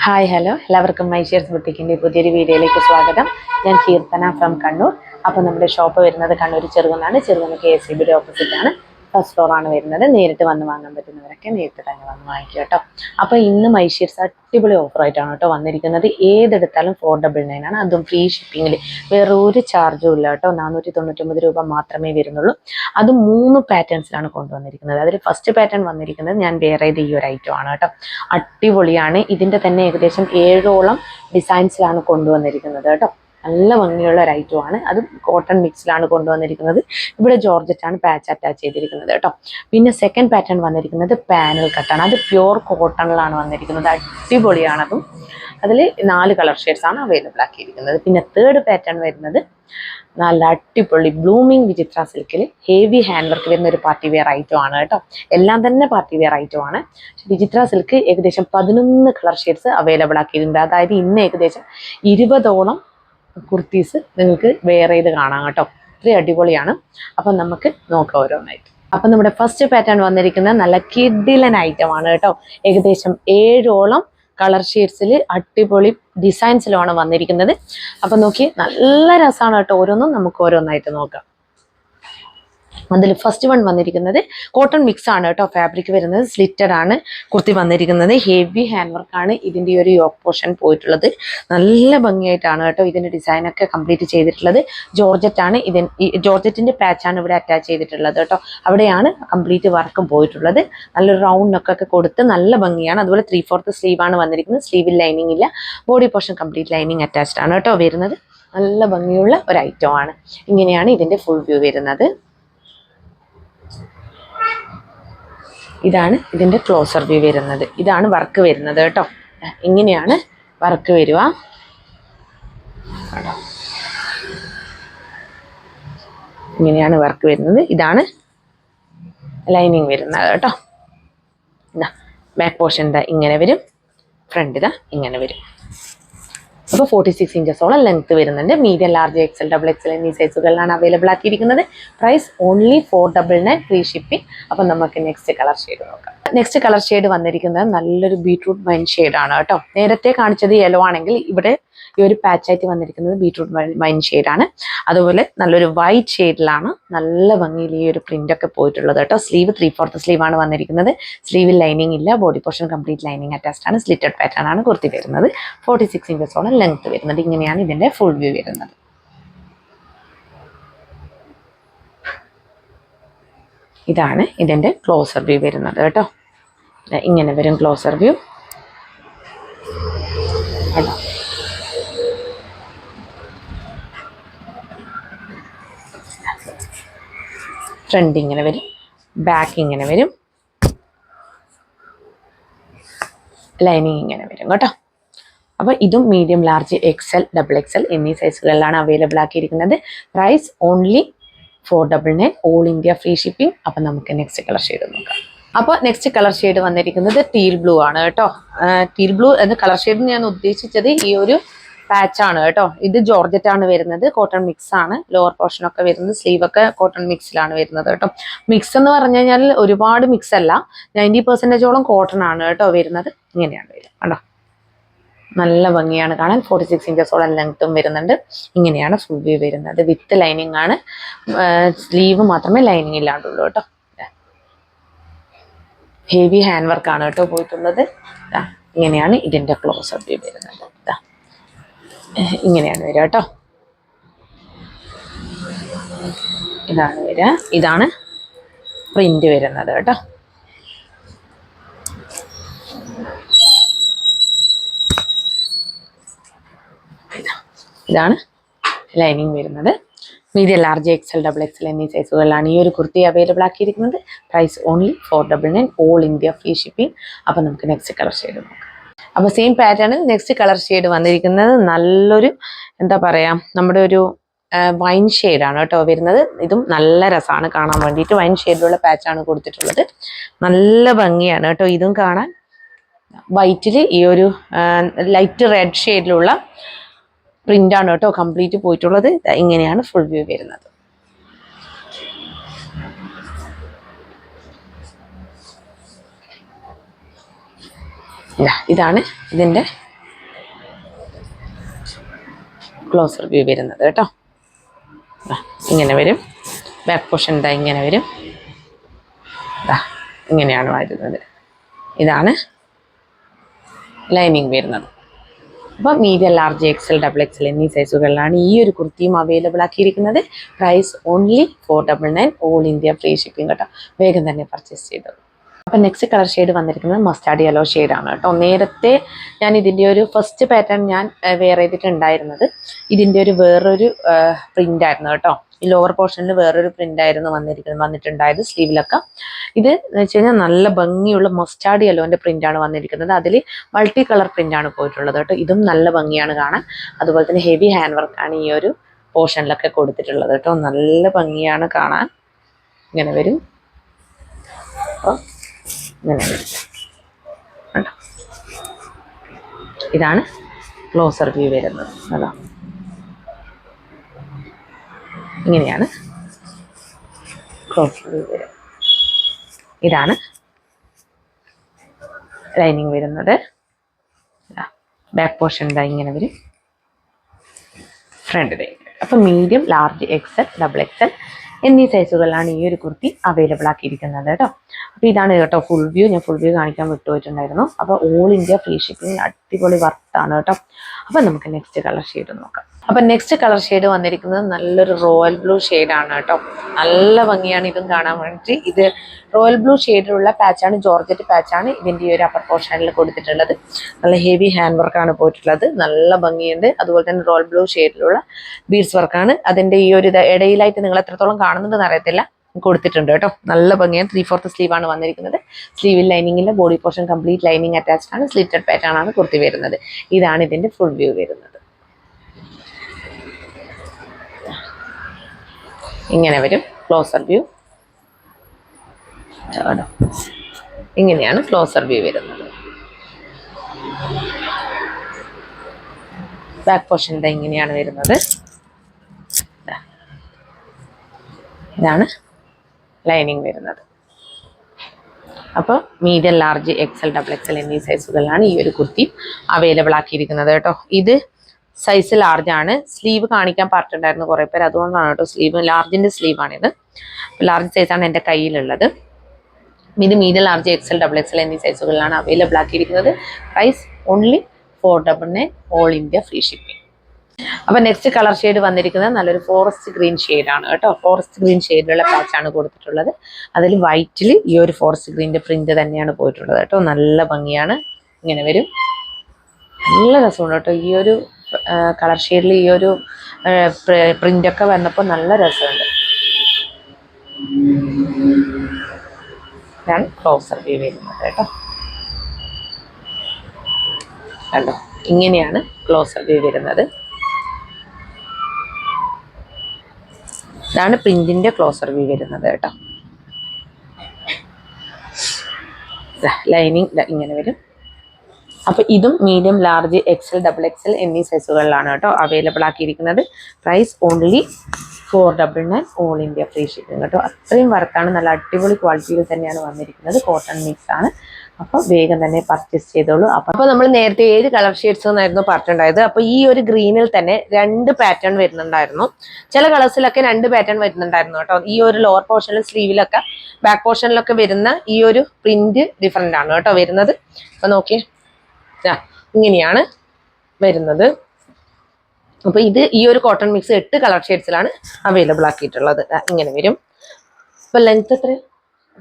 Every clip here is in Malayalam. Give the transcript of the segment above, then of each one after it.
ഹായ് ഹലോ എല്ലാവർക്കും മൈഷേഴ്സ് ബുട്ടിക്കിൻ്റെ പുതിയൊരു വീഡിയോയിലേക്ക് സ്വാഗതം. ഞാൻ കീർത്തന ഫ്രം കണ്ണൂർ. അപ്പോൾ നമ്മുടെ ഷോപ്പ് വരുന്നത് കണ്ണൂർ ചെറുകുന്നാണ്. ചെറുകുന്ന് KSEBയുടെ ഓപ്പോസിറ്റാണ്. ഫസ്റ്റ് ഫ്ലോറാണ് വരുന്നത്. നേരിട്ട് വന്ന് വാങ്ങാൻ പറ്റുന്നവരൊക്കെ നേരിട്ട് തന്നെ വന്ന് വാങ്ങിക്കുക കേട്ടോ. അപ്പോൾ ഇന്ന് മൈഷേഴ്സ് അടിപൊളി ഓഫറായിട്ടാണ് കേട്ടോ വന്നിരിക്കുന്നത്. ഏതെടുത്താലും 499 ആണ്, അതും ഫ്രീ ഷിപ്പിങ്ങിൽ. വേറെ ഒരു ചാർജും ഇല്ല കേട്ടോ. 499 രൂപ മാത്രമേ വരുന്നുള്ളൂ. അത് 3 പാറ്റേൺസിലാണ് കൊണ്ടുവന്നിരിക്കുന്നത്. അതിൽ ഫസ്റ്റ് പാറ്റേൺ വന്നിരിക്കുന്നത് ഞാൻ വേറെ ഈ ഒരു ഐറ്റം ആണ് കേട്ടോ. അടിപൊളിയാണ്. ഇതിൻ്റെ തന്നെ ഏകദേശം 7ഓളം ഡിസൈൻസിലാണ് കൊണ്ടുവന്നിരിക്കുന്നത് കേട്ടോ. നല്ല ഭംഗിയുള്ള ഒരു ഐറ്റം ആണ്. അത് കോട്ടൺ മിക്സിലാണ് കൊണ്ടുവന്നിരിക്കുന്നത്. ഇവിടെ ജോർജറ്റാണ് പാച്ച് അറ്റാച്ച് ചെയ്തിരിക്കുന്നത് കേട്ടോ. പിന്നെ സെക്കൻഡ് പാറ്റേൺ വന്നിരിക്കുന്നത് പാനൽ കട്ടാണ്. അത് പ്യുവർ കോട്ടണിലാണ് വന്നിരിക്കുന്നത്. അടിപൊളിയാണ്. അതും അതിൽ 4 കളർ ഷെയ്ഡ്സ് ആണ് അവൈലബിൾ ആക്കിയിരിക്കുന്നത്. പിന്നെ തേർഡ് പാറ്റേൺ വരുന്നത് നല്ല അടിപൊളി ബ്ലൂമിങ് വിചിത്ര സിൽക്കിൽ ഹെവി ഹാൻഡ് വർക്ക് വരുന്ന ഒരു പാർട്ടി വെയർ ഐറ്റം ആണ് കേട്ടോ. എല്ലാം തന്നെ പാർട്ടി വെയർ ഐറ്റം ആണ്. വിചിത്ര സിൽക്ക് ഏകദേശം 11 കളർ ഷെയ്ഡ്സ് അവൈലബിൾ ആക്കിയിട്ടുണ്ട്. അതായത് ഇന്ന് ഏകദേശം 20ഓളം കുർത്തീസ് നിങ്ങൾക്ക് വെയർ ചെയ്ത് കാണാം കേട്ടോ. ഇത്രയും അടിപൊളിയാണ്. അപ്പം നമുക്ക് നോക്കാം ഓരോന്നായിട്ട്. അപ്പം നമ്മുടെ ഫസ്റ്റ് പാറ്റേൺ വന്നിരിക്കുന്നത് നല്ല കിഡിലൻ ഐറ്റം ആണ് കേട്ടോ. ഏകദേശം 7ഓളം കളർ ഷെയ്ഡ്സിൽ അടിപൊളി ഡിസൈൻസിലാണ് വന്നിരിക്കുന്നത്. അപ്പം നോക്കി നല്ല രസമാണ് കേട്ടോ. ഓരോന്നും നമുക്ക് ഓരോന്നായിട്ട് നോക്കാം. അതിൽ ഫസ്റ്റ് വൺ വന്നിരിക്കുന്നത് കോട്ടൺ മിക്സ് ആണ് കേട്ടോ. ഫാബ്രിക് വരുന്നത് സ്ലിറ്റഡ് ആണ്. കുർത്തി വന്നിരിക്കുന്നത് ഹെവി ഹാൻഡ് വർക്കാണ്. ഇതിൻ്റെ ഒരു യോക്ക് പോർഷൻ പോയിട്ടുള്ളത് നല്ല ഭംഗിയായിട്ടാണ് കേട്ടോ. ഇതിൻ്റെ ഡിസൈനൊക്കെ കംപ്ലീറ്റ് ചെയ്തിട്ടുള്ളത് ജോർജറ്റ് ആണ്. ജോർജറ്റിൻ്റെ പാച്ചാണ് ഇവിടെ അറ്റാച്ച് ചെയ്തിട്ടുള്ളത് കേട്ടോ. അവിടെയാണ് കംപ്ലീറ്റ് വർക്കും പോയിട്ടുള്ളത്. നല്ലൊരു റൗണ്ട് നെക്കൊക്കെ കൊടുത്ത് നല്ല ഭംഗിയാണ്. അതുപോലെ 3/4 സ്ലീവ് ആണ് വന്നിരിക്കുന്നത്. സ്ലീവിൽ ലൈനിങ് ഇല്ല. Body portion complete lining attached ആണ് കേട്ടോ വരുന്നത്. നല്ല ഭംഗിയുള്ള ഒരു ഐറ്റം ആണ്. ഇങ്ങനെയാണ് ഇതിൻ്റെ ഫുൾ വ്യൂ വരുന്നത്. ഇതാണ് ഇതിൻ്റെ ക്ലോസർ വ്യൂ വരുന്നത്. ഇതാണ് വർക്ക് വരുന്നത് കേട്ടോ. ഇങ്ങനെയാണ് വർക്ക് വരിക. ഇങ്ങനെയാണ് വർക്ക് വരുന്നത്. ഇതാണ് ലൈനിങ് വരുന്നത് കേട്ടോ. ഇതാ ബാക്ക് പോർഷൻ ഇതാ ഇങ്ങനെ വരും. ഫ്രണ്ട് ഇതാ ഇങ്ങനെ വരും. അപ്പോൾ 46 ഇഞ്ചസോളം ലെങ്ത് വരുന്നുണ്ട്. മീഡിയം, ലാർജ്, XL, XXL എന്നീ സൈസുകളിലാണ് അവൈലബിൾ ആക്കിയിരിക്കുന്നത്. Price only 499 free shipping. അപ്പം നമുക്ക് നെക്സ്റ്റ് കളർ ഷെയ്ഡ് നോക്കാം. നെക്സ്റ്റ് കളർ ഷെയ്ഡ് വന്നിരിക്കുന്നത് നല്ലൊരു ബീട്രൂട്ട് വൈൻ ഷെയ്ഡാണ് കേട്ടോ. നേരത്തെ കാണിച്ചത് യെല്ലോ ആണെങ്കിൽ ഇവിടെ ഈ ഒരു പാച്ചായിട്ട് വന്നിരിക്കുന്നത് ബീട്രൂട്ട് വൈൻ ഷെയ്ഡാണ്. അതുപോലെ നല്ലൊരു വൈറ്റ് ഷെയ്ഡിലാണ് നല്ല ഭംഗിയിൽ ഈ ഒരു പ്രിന്റ് ഒക്കെ പോയിട്ടുള്ളത് കേട്ടോ. സ്ലീവ് 3/4 സ്ലീവ് ആണ് വന്നിരിക്കുന്നത്. സ്ലീവിൽ ലൈനിങ് ഇല്ല. Body portion complete lining attached ആണ്. സ്ലിറ്റഡ് പാറ്റേൺ ആണ് കുർത്തി വരുന്നത്. 46 ഇഞ്ചസോളം ലെങ്ത് വരുന്നത്. ഇങ്ങനെയാണ് ഇതിന്റെ ഫുൾ വ്യൂ വരുന്നത്. ഇതാണ് ഇതിന്റെ ക്ലോസർ വ്യൂ വരുന്നത് കേട്ടോ. ഇങ്ങനെ വരും ക്ലോസർ വ്യൂ. ഫ്രണ്ട് ഇങ്ങനെ വരും. ബാക്ക് ഇങ്ങനെ വരും. ലൈനിങ് ഇങ്ങനെ വരും കേട്ടോ. അപ്പോൾ ഇതും മീഡിയം, ലാർജ്, XL, XXL എന്നീ സൈസുകളിലാണ് അവൈലബിൾ ആക്കിയിരിക്കുന്നത്. Price only 499 all India free shipping. അപ്പം നമുക്ക് നെക്സ്റ്റ് കളർ ഷെയ്ഡ് നോക്കാം. അപ്പോൾ നെക്സ്റ്റ് കളർ ഷെയ്ഡ് വന്നിരിക്കുന്നത് ടീൽ ബ്ലൂ ആണ് കേട്ടോ. ടീൽ ബ്ലൂ എന്ന കളർ ഷെയ്ഡ് ഞാൻ ഉദ്ദേശിച്ചത് ഈ ഒരു പാച്ചാണ് കേട്ടോ. ഇത് ജോർജറ്റ് ആണ് വരുന്നത്. കോട്ടൺ മിക്സ് ആണ്. ലോവർ പോർഷൻ ഒക്കെ വരുന്നത്. സ്ലീവ് ഒക്കെ കോട്ടൺ മിക്സിലാണ് വരുന്നത് കേട്ടോ. മിക്സ് എന്ന് പറഞ്ഞു കഴിഞ്ഞാൽ ഒരുപാട് മിക്സ് അല്ല. 90% കോട്ടൺ ആണ് കേട്ടോ വരുന്നത്. ഇങ്ങനെയാണ് വരിക കേട്ടോ. നല്ല ഭംഗിയാണ് കാണാൻ. 46 ഇഞ്ചസോളം ലെങ്ത്തും വരുന്നുണ്ട്. ഇങ്ങനെയാണ് ഫുൾ വ്യൂ വരുന്നത്. വിത്ത് ലൈനിങ് ആണ്. സ്ലീവ് മാത്രമേ ലൈനിങ് ഇല്ലാണ്ടുള്ളൂ കേട്ടോ. ഹെവി ഹാൻഡ് വർക്ക് ആണ് കേട്ടോ പോയിട്ടുള്ളത്. ഇങ്ങനെയാണ് ഇതിന്റെ ക്ലോസർ വ്യൂ വരുന്നത്. ഇങ്ങനെയാണ് വരിക കേട്ടോ. ഇതാണ് വരിക. ഇതാണ് പ്രിന്റ് വരുന്നത് കേട്ടോ. ഇതാണ് ലൈനിങ് വരുന്നത്. മീഡിയം, ലാർജ്, XL, XXL എന്നീ സൈസുകളിലാണ് ഈ ഒരു കുർത്തി അവൈലബിൾ ആക്കിയിരിക്കുന്നത്. Price only 499 all India free shipping. അപ്പം നമുക്ക് നെക്സ്റ്റ് കളർ ഷെയ്ഡ് നോക്കാം. അപ്പോൾ സെയിം പാറ്റേണിൽ നെക്സ്റ്റ് കളർ ഷെയ്ഡ് വന്നിരിക്കുന്നത് നല്ലൊരു എന്താ പറയുക, നമ്മുടെ ഒരു വൈൻ ഷെയ്ഡാണ് കേട്ടോ വരുന്നത്. ഇതും നല്ല രസമാണ് കാണാൻ വേണ്ടിയിട്ട്. വൈൻ ഷെയ്ഡിലുള്ള പാച്ചാണ് കൊടുത്തിട്ടുള്ളത്. നല്ല ഭംഗിയാണ് കേട്ടോ ഇതും കാണാൻ. വൈറ്റിൽ ഈ ഒരു ലൈറ്റ് റെഡ് ഷെയ്ഡിലുള്ള പ്രിന്റാണ് കേട്ടോ കംപ്ലീറ്റ് പോയിട്ടുള്ളത്. ഇങ്ങനെയാണ് ഫുൾ വ്യൂ വരുന്നത്. ഇതാണ് ഇതിൻ്റെ ക്ലോസർ വ്യൂ വരുന്നത് കേട്ടോ. ഇങ്ങനെ വരും. ബാക്ക് പോർഷൻ ഇതാ ഇങ്ങനെ വരും. ഇങ്ങനെയാണ് വരുന്നത്. ഇതാണ് ലൈനിങ് വരുന്നത്. അപ്പോൾ medium, large, XL, double XL എന്നീ സൈസുകളിലാണ് ഈ ഒരു കുർത്തിയും അവൈലബിൾ ആക്കിയിരിക്കുന്നത്. Price only 499, all India free shipping കേട്ടോ. വേഗം തന്നെ പർച്ചേസ് ചെയ്തത്. അപ്പം നെക്സ്റ്റ് കളർ ഷെയ്ഡ് വന്നിരിക്കുന്നത് മസ്റ്റാർഡ് യെല്ലോ ഷെയ്ഡാണ് കേട്ടോ. നേരത്തെ ഞാൻ ഇതിൻ്റെ ഒരു ഫസ്റ്റ് പാറ്റേൺ ഞാൻ വെയർ ചെയ്തിട്ടുണ്ടായിരുന്നത് ഇതിൻ്റെ ഒരു വേറൊരു പ്രിൻ്റ് ആയിരുന്നു കേട്ടോ. ഈ ലോവർ പോർഷനിൽ വേറൊരു പ്രിൻ്റ് ആയിരുന്നു വന്നിട്ടുണ്ടായത് സ്ലീവിലൊക്കെ. ഇത് എന്ന് വെച്ച് കഴിഞ്ഞാൽ നല്ല ഭംഗിയുള്ള മസ്റ്റാർഡ് യെല്ലോൻ്റെ പ്രിൻ്റാണ് വന്നിരിക്കുന്നത്. അതിൽ മൾട്ടി കളർ പ്രിൻ്റാണ് പോയിട്ടുള്ളത് കേട്ടോ. ഇതും നല്ല ഭംഗിയാണ് കാണാൻ. അതുപോലെ തന്നെ ഹെവി ഹാൻഡ് വർക്കാണ് ഈ ഒരു പോർഷനിലൊക്കെ കൊടുത്തിട്ടുള്ളത് കേട്ടോ. നല്ല ഭംഗിയാണ് കാണാൻ. ഇങ്ങനെ വരും. അപ്പോൾ ഇങ്ങനെ വരും. ഇതാണ് ക്ലോസർ വ്യൂ വരുന്നത്. അതാ ഇങ്ങനെയാണ് ക്ലോസർ വ്യൂ വരുന്നത്. ഇതാണ് ലൈനിങ് വരുന്നത്. ബാക്ക് പോർഷൻ ഇതാ ഇങ്ങനെ വരും. ഫ്രണ്ട് ഇതേ. അപ്പം medium, large, XL, double XL എന്നീ സൈസുകളിലാണ് ഈ ഒരു കുർത്തി അവൈലബിൾ ആക്കിയിരിക്കുന്നത് കേട്ടോ. അപ്പോൾ ഇതാണ് കേട്ടോ ഫുൾ വ്യൂ. ഞാൻ ഫുൾ വ്യൂ കാണിക്കാൻ വിട്ടുപോയിട്ടുണ്ടായിരുന്നു. അപ്പോൾ ഓൾ ഇന്ത്യ ഫ്രീ ഷിപ്പിംഗ് അടിപൊളി വർത്താണ് കേട്ടോ. അപ്പോൾ നമുക്ക് നെക്സ്റ്റ് കളർ ഷെയ്ഡ് നോക്കാം. അപ്പം നെക്സ്റ്റ് കളർ ഷെയ്ഡ് വന്നിരിക്കുന്നത് നല്ലൊരു റോയൽ ബ്ലൂ ഷെയ്ഡാണ് കേട്ടോ. നല്ല ഭംഗിയാണ് ഇതും കാണാൻ വേണ്ടിയിട്ട്. ഇത് റോയൽ ബ്ലൂ ഷെയ്ഡിലുള്ള പാച്ചാണ്, ജോർജറ്റ് പാച്ചാണ് ഇതിൻ്റെ ഈ ഒരു അപ്പർ പോർഷനിൽ കൊടുത്തിട്ടുള്ളത്. നല്ല ഹെവി ഹാൻഡ് വർക്കാണ് പോയിട്ടുള്ളത്. നല്ല ഭംഗിയുണ്ട്. അതുപോലെ തന്നെ റോയൽ ബ്ലൂ ഷെയ്ഡിലുള്ള ബീഡ്സ് വർക്കാണ് അതിൻ്റെ ഈ ഒരു ഇടയിലായിട്ട് നിങ്ങൾ എത്രത്തോളം കാണുന്നുണ്ടെന്ന് അറിയത്തില്ല, കൊടുത്തിട്ടുണ്ട് കേട്ടോ. നല്ല ഭംഗിയാണ്. 3/4 സ്ലീവാണ് വന്നിരിക്കുന്നത്. സ്ലീവിൽ ലൈനിങ്ങിൻ്റെ body portion complete lining attached ആണ്. സ്ലിറ്റഡ് പാറ്റേൺ ആണ് കുർത്തി വരുന്നത്. ഇതാണ് ഇതിൻ്റെ ഫുൾ വ്യൂ വരുന്നത്. ഇങ്ങനെ വരും ക്ലോസർ വ്യൂ. ഇങ്ങനെയാണ് ക്ലോസർ വ്യൂ വരുന്നത്. ബാക്ക് പോർഷൻ ഇങ്ങനെയാണ് വരുന്നത്. ഇതാണ് ലൈനിങ് വരുന്നത്. അപ്പോൾ medium, large, XL, double XL എന്നീ സൈസുകളിലാണ് ഈ ഒരു കുർത്തി അവൈലബിൾ ആക്കിയിരിക്കുന്നത് കേട്ടോ. ഇത് സൈസ് ലാർജ് ആണ്. സ്ലീവ് കാണിക്കാൻ പറഞ്ഞിട്ടുണ്ടായിരുന്നു കുറേ പേര്, അതുകൊണ്ടാണ് കേട്ടോ സ്ലീവ് ലാർജിൻ്റെ സ്ലീവാണിത്. ലാർജ് സൈസാണ് എൻ്റെ കയ്യിലുള്ളത്. ഇത് medium, large, XL, double XL എന്നീ സൈസുകളിലാണ് അവൈലബിൾ ആക്കിയിരിക്കുന്നത്. Price only 499, all India free shipping. അപ്പോൾ നെക്സ്റ്റ് കളർ ഷെയ്ഡ് വന്നിരിക്കുന്നത് നല്ലൊരു ഫോറസ്റ്റ് ഗ്രീൻ ഷെയ്ഡാണ് കേട്ടോ. ഫോറസ്റ്റ് ഗ്രീൻ ഷെയ്ഡിലുള്ള പാച്ചാണ് കൊടുത്തിട്ടുള്ളത്. അതിൽ വൈറ്റിൽ ഈ ഒരു ഫോറസ്റ്റ് ഗ്രീൻ്റെ പ്രിന്റ് തന്നെയാണ് പോയിട്ടുള്ളത് കേട്ടോ. നല്ല ഭംഗിയാണ്. ഇങ്ങനെ വരും. നല്ല രസമുണ്ട് കേട്ടോ. ഈ ഒരു കളർ ഷെയ്ഡിൽ ഈ ഒരു പ്രിൻ്റൊക്കെ വന്നപ്പോൾ നല്ല രസമുണ്ട്. ഞാൻ ക്ലോസർ വ്യൂ വരുന്നത് കേട്ടോ. കണ്ടോ, ഇങ്ങനെയാണ് ക്ലോസർ വ്യൂ വരുന്നത്. ഇതാണ് പ്രിന്റിന്റെ ക്ലോസർ വ്യൂ വരുന്നത് കേട്ടോ. ലൈനിങ് ഇങ്ങനെ വരും. അപ്പോൾ ഇതും medium, large, XL, double XL എന്നീ സൈസുകളിലാണ് കേട്ടോ അവൈലബിൾ ആക്കിയിരിക്കുന്നത്. Price only 499, all India free shipping കേട്ടോ. അത്രയും വർത്താണ്. നല്ല അടിപൊളി ക്വാളിറ്റിയിൽ തന്നെയാണ് വന്നിരിക്കുന്നത്. കോട്ടൺ മിക്സ് ആണ്. അപ്പോൾ വേഗം തന്നെ പർച്ചേസ് ചെയ്തോളൂ. അപ്പോൾ നമ്മൾ നേരത്തെ 7 കളർ ഷെയ്ഡ്സ് എന്നായിരുന്നു പറഞ്ഞിട്ടുണ്ടായത്. അപ്പോൾ ഈ ഒരു ഗ്രീനിൽ തന്നെ 2 പാറ്റേൺ വരുന്നുണ്ടായിരുന്നു. ചില കളേഴ്സിലൊക്കെ 2 പാറ്റേൺ വരുന്നുണ്ടായിരുന്നു കേട്ടോ. ഈ ഒരു ലോവർ പോർഷനിൽ, സ്ലീവിലൊക്കെ, ബാക്ക് പോർഷനിലൊക്കെ വരുന്ന ഈ ഒരു പ്രിന്റ് ഡിഫറെൻ്റ് ആണ് കേട്ടോ വരുന്നത്. അപ്പോൾ നോക്കിയേ, ഇങ്ങനെയാണ് വരുന്നത്. അപ്പോൾ ഇത് ഈ ഒരു കോട്ടൺ മിക്സ് 8 കളർ ഷെയ്ഡ്സിലാണ് അവൈലബിൾ ആക്കിയിട്ടുള്ളത്. ഇങ്ങനെ വരും. അപ്പോൾ ലെങ്ത് എത്ര?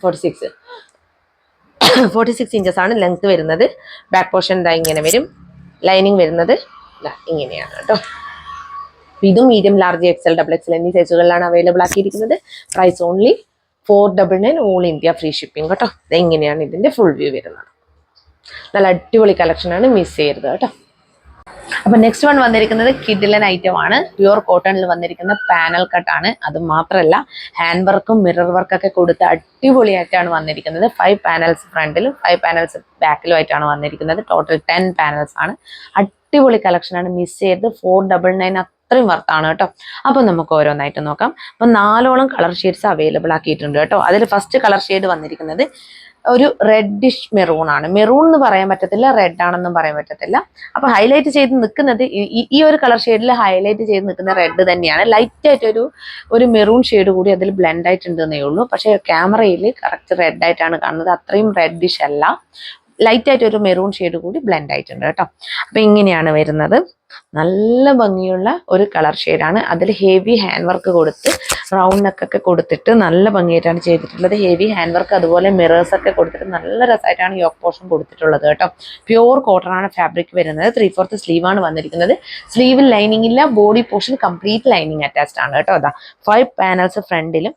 46 ഇഞ്ചസ് ആണ് ലെങ്ത് വരുന്നത്. ബാക്ക് പോർഷൻ ഇതാ ഇങ്ങനെ വരും. ലൈനിങ് വരുന്നത് ഇങ്ങനെയാണ് കേട്ടോ. ഇതും medium, large, XL, double XL എന്നീ സൈസുകളിലാണ് അവൈലബിൾ ആക്കിയിരിക്കുന്നത്. Price only 499, all India free shipping കേട്ടോ. ഇങ്ങനെയാണ് ഇതിൻ്റെ ഫുൾ വ്യൂ വരുന്നത്. നല്ല അടിപൊളി കളക്ഷനാണ്, മിസ് ചെയ്യരുത് കേട്ടോ. അപ്പോൾ നെക്സ്റ്റ് വൺ വന്നിരിക്കുന്നത് കിഡിലൻ ഐറ്റം ആണ്. പ്യുവർ കോട്ടണിൽ വന്നിരിക്കുന്ന പാനൽ കട്ടാണ്. അത് മാത്രമല്ല ഹാൻഡ് വർക്കും മിറർ വർക്കൊക്കെ കൊടുത്ത് അടിപൊളിയായിട്ടാണ് വന്നിരിക്കുന്നത്. 5 പാനൽസ് ഫ്രണ്ടിലും 5 പാനൽസ് ബാക്കിലും ആയിട്ടാണ് വന്നിരിക്കുന്നത്. ടോട്ടൽ 10 പാനൽസ് ആണ്. അടിപൊളി കളക്ഷനാണ്, മിസ് ചെയ്ത് 499 അത്രയും വർത്താണ് കേട്ടോ. അപ്പോൾ നമുക്ക് ഓരോന്നായിട്ട് നോക്കാം. അപ്പോൾ 4ഓളം കളർ ഷെയ്ഡ്സ് അവൈലബിൾ ആക്കിയിട്ടുണ്ട് കേട്ടോ. അതിൽ ഫസ്റ്റ് കളർ ഷെയ്ഡ് വന്നിരിക്കുന്നത് ഒരു റെഡിഷ് മെറൂൺ ആണ്. മെറൂൺ എന്ന് പറയാൻ പറ്റത്തില്ല, റെഡ് ആണെന്നും പറയാൻ പറ്റത്തില്ല. അപ്പൊ ഹൈലൈറ്റ് ചെയ്ത് നിൽക്കുന്നത് ഈ ഒരു കളർ ഷെയ്ഡിൽ ഹൈലൈറ്റ് ചെയ്ത് നിൽക്കുന്ന റെഡ് തന്നെയാണ്. ലൈറ്റ് ആയിട്ട് ഒരു മെറൂൺ ഷെയ്ഡ് കൂടി അതിൽ ബ്ലെൻഡ് ആയിട്ടുണ്ടെന്നേ ഉള്ളൂ. പക്ഷെ ക്യാമറയിൽ കറക്റ്റ് റെഡ് ആയിട്ടാണ് കാണുന്നത്. അത്രയും റെഡിഷ് അല്ല, ലൈറ്റ് ആയിട്ട് ഒരു മെറൂൺ ഷെയ്ഡ് കൂടി ബ്ലെൻഡ് ആയിട്ടുണ്ട് കേട്ടോ. അപ്പൊ ഇങ്ങനെയാണ് വരുന്നത്. നല്ല ഭംഗിയുള്ള ഒരു കളർ ഷെയ്ഡാണ്. അതിൽ ഹെവി ഹാൻഡ് വർക്ക് കൊടുത്ത് റൗണ്ട് നെക്കൊക്കെ കൊടുത്തിട്ട് നല്ല ഭംഗിയായിട്ടാണ് ചെയ്തിട്ടുള്ളത്. ഹെവി ഹാൻഡ് വർക്ക്, അതുപോലെ മിറേഴ്സ് ഒക്കെ കൊടുത്തിട്ട് നല്ല രസമായിട്ടാണ് യോക്ക് പോർഷൻ കൊടുത്തിട്ടുള്ളത് കേട്ടോ. പ്യൂർ കോട്ടൺ ആണ് ഫാബ്രിക് വരുന്നത്. 3/4 സ്ലീവ് ആണ് വന്നിരിക്കുന്നത്. സ്ലീവിൽ ലൈനിങ് ഇല്ല, body portion complete lining attached ആണ് കേട്ടോ. അതാ 5 പാനൽസ് ഫ്രണ്ടിലും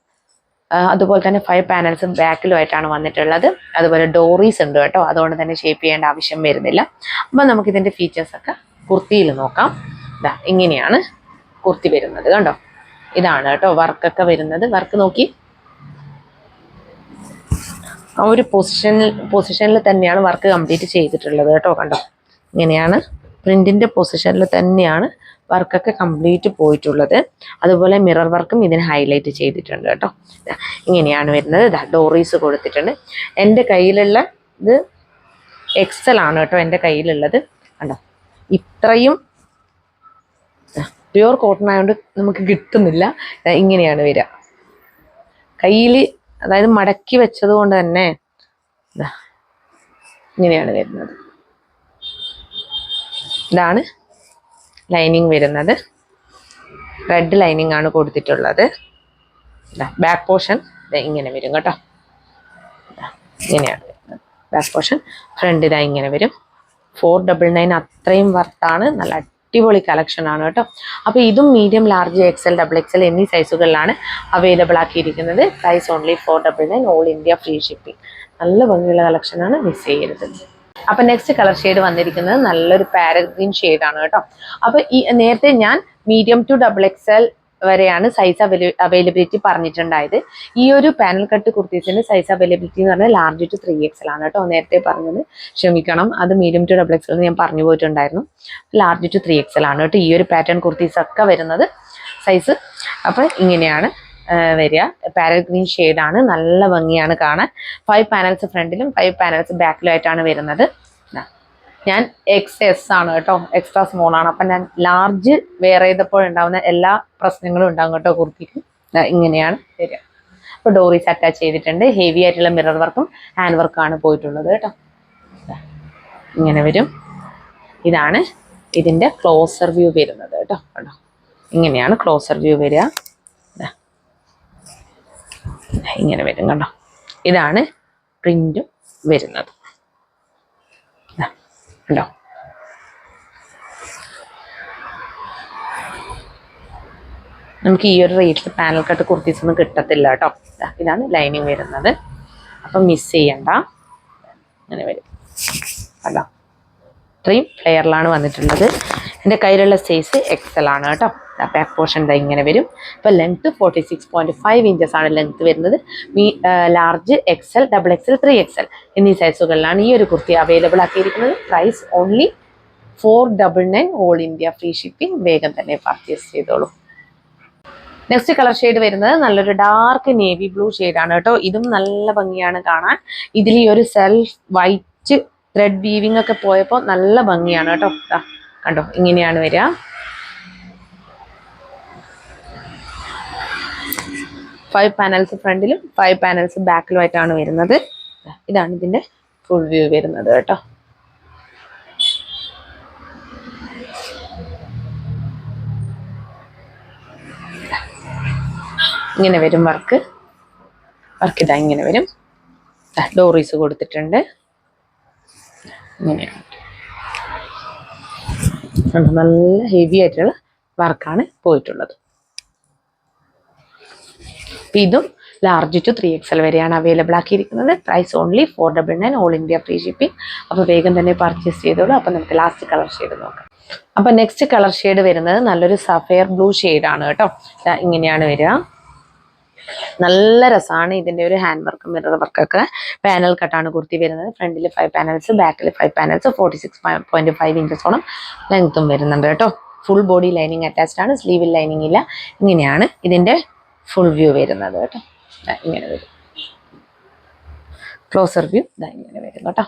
അതുപോലെ തന്നെ 5 പാനൽസ് ബാക്കിലുമായിട്ടാണ് വന്നിട്ടുള്ളത്. അതുപോലെ ഡോറീസ് ഉണ്ട് കേട്ടോ, അതുകൊണ്ട് തന്നെ ഷേപ്പ് ചെയ്യേണ്ട ആവശ്യം വരുന്നില്ല. അപ്പം നമുക്ക് ഇതിന്റെ ഫീച്ചേഴ്സ് ഒക്കെ കുർത്തിയിൽ നോക്കാം. ഇതാ ഇങ്ങനെയാണ് കുർത്തി വരുന്നത് കണ്ടോ. ഇതാണ് കേട്ടോ വർക്കൊക്കെ വരുന്നത്. വർക്ക് നോക്കി, ആ ഒരു പൊസിഷനിൽ തന്നെയാണ് വർക്ക് കംപ്ലീറ്റ് ചെയ്തിട്ടുള്ളത് കേട്ടോ. കണ്ടോ, ഇങ്ങനെയാണ് പ്രിന്റിന്റെ പൊസിഷനിൽ തന്നെയാണ് വർക്കൊക്കെ കംപ്ലീറ്റ് പോയിട്ടുള്ളത്. അതുപോലെ മിറർ വർക്കും ഇതിന് ഹൈലൈറ്റ് ചെയ്തിട്ടുണ്ട് കേട്ടോ. ഇങ്ങനെയാണ് വരുന്നത്. ഡോറീസ് കൊടുത്തിട്ടുണ്ട്. എൻ്റെ കയ്യിലുള്ള ഇത് എക്സൽ ആണ് കേട്ടോ എൻ്റെ കയ്യിലുള്ളത്. കണ്ടോ, ഇത്രയും പ്യൂർ കോട്ടൺ ആയതുകൊണ്ട് നമുക്ക് കിട്ടുന്നില്ല. ഇങ്ങനെയാണ് വരിക കയ്യിൽ, അതായത് മടക്കി വെച്ചത് കൊണ്ട് തന്നെ ഇങ്ങനെയാണ് വരുന്നത്. ഇതാണ് ലൈനിങ് വരുന്നത്. റെഡ് ലൈനിങ് ആണ് കൊടുത്തിട്ടുള്ളത്. ബാക്ക് പോർഷൻ ഇങ്ങനെ വരും കേട്ടോ. ഇങ്ങനെയാണ് വരുന്നത് ബാക്ക് പോർഷൻ. ഫ്രണ്ട് ഇതാ ഇങ്ങനെ വരും. 499 അത്രയും വർത്താണ്. നല്ല അടിപൊളി കളക്ഷൻ ആണ് കേട്ടോ. അപ്പോൾ ഇതും മീഡിയം, ലാർജ്, എക്സൽ, XXL എന്നീ സൈസുകളിലാണ് അവൈലബിൾ ആക്കിയിരിക്കുന്നത്. Price only 499, all India free shipping. നല്ല ഭംഗിയുള്ള കളക്ഷൻ ആണ്, മിസ് ചെയ്യരുത്. അപ്പൊ നെക്സ്റ്റ് കളർ ഷെയ്ഡ് വന്നിരിക്കുന്നത് നല്ലൊരു പാരറ്റ് ഗ്രീൻ ഷെയ്ഡ് ആണ് കേട്ടോ. അപ്പൊ ഈ നേരത്തെ ഞാൻ മീഡിയം ടു XXL വരെയാണ് സൈസ് അവൈലബിലിറ്റി പറഞ്ഞിട്ടുണ്ടായത്. ഈ ഒരു പാനൽ കട്ട് കുർത്തീസിന്റെ സൈസ് അവൈലബിലിറ്റി എന്ന് പറഞ്ഞാൽ ലാർജ് ടു 3XL ആണ് കേട്ടോ. നേരത്തെ പറഞ്ഞത് ക്ഷമിക്കണം, അത് മീഡിയം ടു XXL ഞാൻ പറഞ്ഞു പോയിട്ടുണ്ടായിരുന്നു. ലാർജ് ടു 3XL ആണ് കേട്ടോ ഈ ഒരു പാറ്റേൺ കുർത്തീസ് ഒക്കെ വരുന്നത് സൈസ്. അപ്പൊ ഇങ്ങനെയാണ് വരിക. പാരറ്റ് ഗ്രീൻ ഷെയ്ഡാണ്, നല്ല ഭംഗിയാണ് കാണാൻ. 5 പാനൽസ് ഫ്രണ്ടിലും 5 പാനൽസ് ബാക്കിലുമായിട്ടാണ് വരുന്നത്. ഞാൻ XS ആണ് കേട്ടോ, എക്സ്ട്രാ സ്മോൾ ആണ്. അപ്പം ഞാൻ ലാർജ് വെയർ ചെയ്തപ്പോൾ ഉണ്ടാവുന്ന എല്ലാ പ്രശ്നങ്ങളും ഉണ്ടാകും കേട്ടോ കുർത്തിക്ക്. ഇങ്ങനെയാണ് വരിക. അപ്പോൾ ഡോറീസ് അറ്റാച്ച് ചെയ്തിട്ടുണ്ട്. ഹെവി ആയിട്ടുള്ള മിറർ വർക്കും ഹാൻഡ് വർക്കും ആണ് പോയിട്ടുള്ളത് കേട്ടോ. ഇങ്ങനെ വരും. ഇതാണ് ഇതിൻ്റെ ക്ലോസർ വ്യൂ വരുന്നത് കേട്ടോ. കേട്ടോ, ഇങ്ങനെയാണ് ക്ലോസർ വ്യൂ വരിക. ഇങ്ങനെ വരും കണ്ടോ. ഇതാണ് പ്രിന്റും വരുന്നത് കണ്ടോ. നമുക്ക് ഈ ഒരു റേറ്റിൽ പാനൽ കട്ട് കുർത്തീസ് ഒന്നും കിട്ടത്തില്ല കേട്ടോ. ഇതാണ് ലൈനിങ് വരുന്നത്. അപ്പം മിസ് ചെയ്യണ്ട. അങ്ങനെ വരും കണ്ടോ. ഇത്രയും ഫ്ലെയറിലാണ് വന്നിട്ടുള്ളത്. എൻ്റെ കയ്യിലുള്ള സൈസ് XL ആണ് കേട്ടോ. ബാക്ക് പോർഷൻ ഇങ്ങനെ വരും. ഇപ്പം ലെങ്ത് 46.5 ഇഞ്ചസ് ആണ് ലെങ്ത് വരുന്നത്. ലാർജ്, XL, XXL, 3XL എന്നീ സൈസുകളിലാണ് ഈ ഒരു കുർത്തി അവൈലബിൾ ആക്കിയിരിക്കുന്നത്. Price only 499, all India free shipping. വേഗം തന്നെ പർച്ചേസ് ചെയ്തോളൂ. നെക്സ്റ്റ് കളർ ഷെയ്ഡ് വരുന്നത് നല്ലൊരു ഡാർക്ക് നേവി ബ്ലൂ ഷെയ്ഡാണ് കേട്ടോ. ഇതും നല്ല ഭംഗിയാണ് കാണാൻ. ഇതിൽ ഈ ഒരു സെൽഫ് വൈറ്റ് ത്രെഡ് വീവിംഗ് ഒക്കെ പോയപ്പോൾ നല്ല ഭംഗിയാണ് കേട്ടോ. കണ്ടോ, ഇങ്ങനെയാണ് വരിക. ഫൈവ് പാനൽസ് ഫ്രണ്ടിലും 5 പാനൽസ് ബാക്കിലുമായിട്ടാണ് വരുന്നത്. ഇതാണ് ഇതിന്റെ ഫുൾ വ്യൂ വരുന്നത് കേട്ടോ. ഇങ്ങനെ വരും വർക്ക് ഇതാ ഇങ്ങനെ വരും. ഡോറീസ് കൊടുത്തിട്ടുണ്ട്. ഇങ്ങനെയാണ് നല്ല ഹെവി ആയിട്ടുള്ള വർക്കാണ് പോയിട്ടുള്ളത്. അപ്പം ഇതും ലാർജ് ടു 3XL വരെയാണ് അവൈലബിൾ ആക്കിയിരിക്കുന്നത്. Price only 499, all India free shipping. അപ്പോൾ വേഗം തന്നെ പർച്ചേസ് ചെയ്തോളൂ. അപ്പം നമുക്ക് ലാസ്റ്റ് കളർ ഷെയ്ഡ് നോക്കാം. അപ്പം നെക്സ്റ്റ് കളർ ഷെയ്ഡ് വരുന്നത് നല്ലൊരു സഫയർ ബ്ലൂ ഷെയ്ഡാണ് കേട്ടോ. ഇങ്ങനെയാണ് വരിക. നല്ല രസമാണ് ഇതിൻ്റെ ഒരു ഹാൻഡ് വർക്ക്, മിറർ വർക്കൊക്കെ. പാനൽ കട്ടാണ് കുർത്തി വരുന്നത്. ഫ്രണ്ടിൽ 5 പാനൽസ്, ബാക്കിൽ 5 പാനൽസ്, 46.5 ഇഞ്ചസോളം ലെങ്ത്തും വരുന്നുണ്ട് കേട്ടോ. ഫുൾ ബോഡി ലൈനിങ് അറ്റാച്ച്ഡ് ആണ്, സ്ലീവിൽ ലൈനിങ് ഇല്ല. ഇങ്ങനെയാണ് ഇതിൻ്റെ ഫുൾ വ്യൂ വരുന്നത് കേട്ടോ. ഇങ്ങനെ വരും. ക്ലോസർ വ്യൂ ഇതാ ഇങ്ങനെ വരും കേട്ടോ.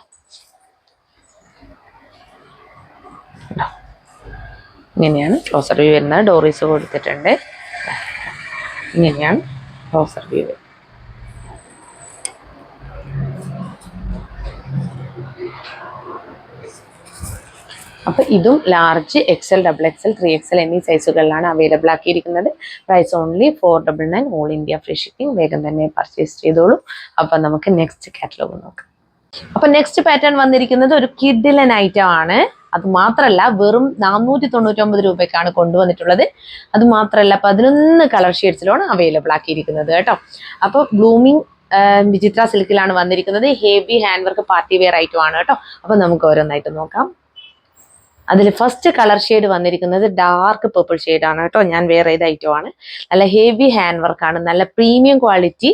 ഇങ്ങനെയാണ് ക്ലോസർ വ്യൂ വരുന്നത്. ഡോറീസ് കൊടുത്തിട്ടുണ്ട്. ഇങ്ങനെയാണ് ക്ലോസർ വ്യൂ വരുന്നത്. അപ്പോൾ ഇതും ലാർജ്, XL, XXL, 3XL എന്നീ സൈസുകളിലാണ് അവൈലബിൾ ആക്കിയിരിക്കുന്നത്. Price only 499, all India free shipping. വേഗം തന്നെ പർച്ചേസ് ചെയ്തോളൂ. അപ്പം നമുക്ക് നെക്സ്റ്റ് കാറ്റലോഗ് നോക്കാം. അപ്പം നെക്സ്റ്റ് പാറ്റേൺ വന്നിരിക്കുന്നത് ഒരു കിഡിലൻ ഐറ്റം ആണ്. അത് മാത്രമല്ല വെറും 499 രൂപയ്ക്കാണ് കൊണ്ടുവന്നിട്ടുള്ളത്. അത് മാത്രമല്ല 11 കളർ ഷെയ്ഡ്സിലാണ് അവൈലബിൾ ആക്കിയിരിക്കുന്നത് കേട്ടോ. അപ്പോൾ ബ്ലൂമിങ് വിചിത്ര സിൽക്കിലാണ് വന്നിരിക്കുന്നത്. Heavy hand work party wear item ആണ് കേട്ടോ. അപ്പോൾ നമുക്ക് ഓരോന്നായിട്ട് നോക്കാം. അതിൽ ഫസ്റ്റ് കളർ ഷെയ്ഡ് വന്നിരിക്കുന്നത് ഡാർക്ക് പർപ്പിൾ ഷെയ്ഡാണ് കേട്ടോ. ഞാൻ വേറെ ഏത് ഐറ്റം ആണ്. നല്ല ഹെവി ഹാൻഡ് വർക്കാണ്. നല്ല പ്രീമിയം ക്വാളിറ്റി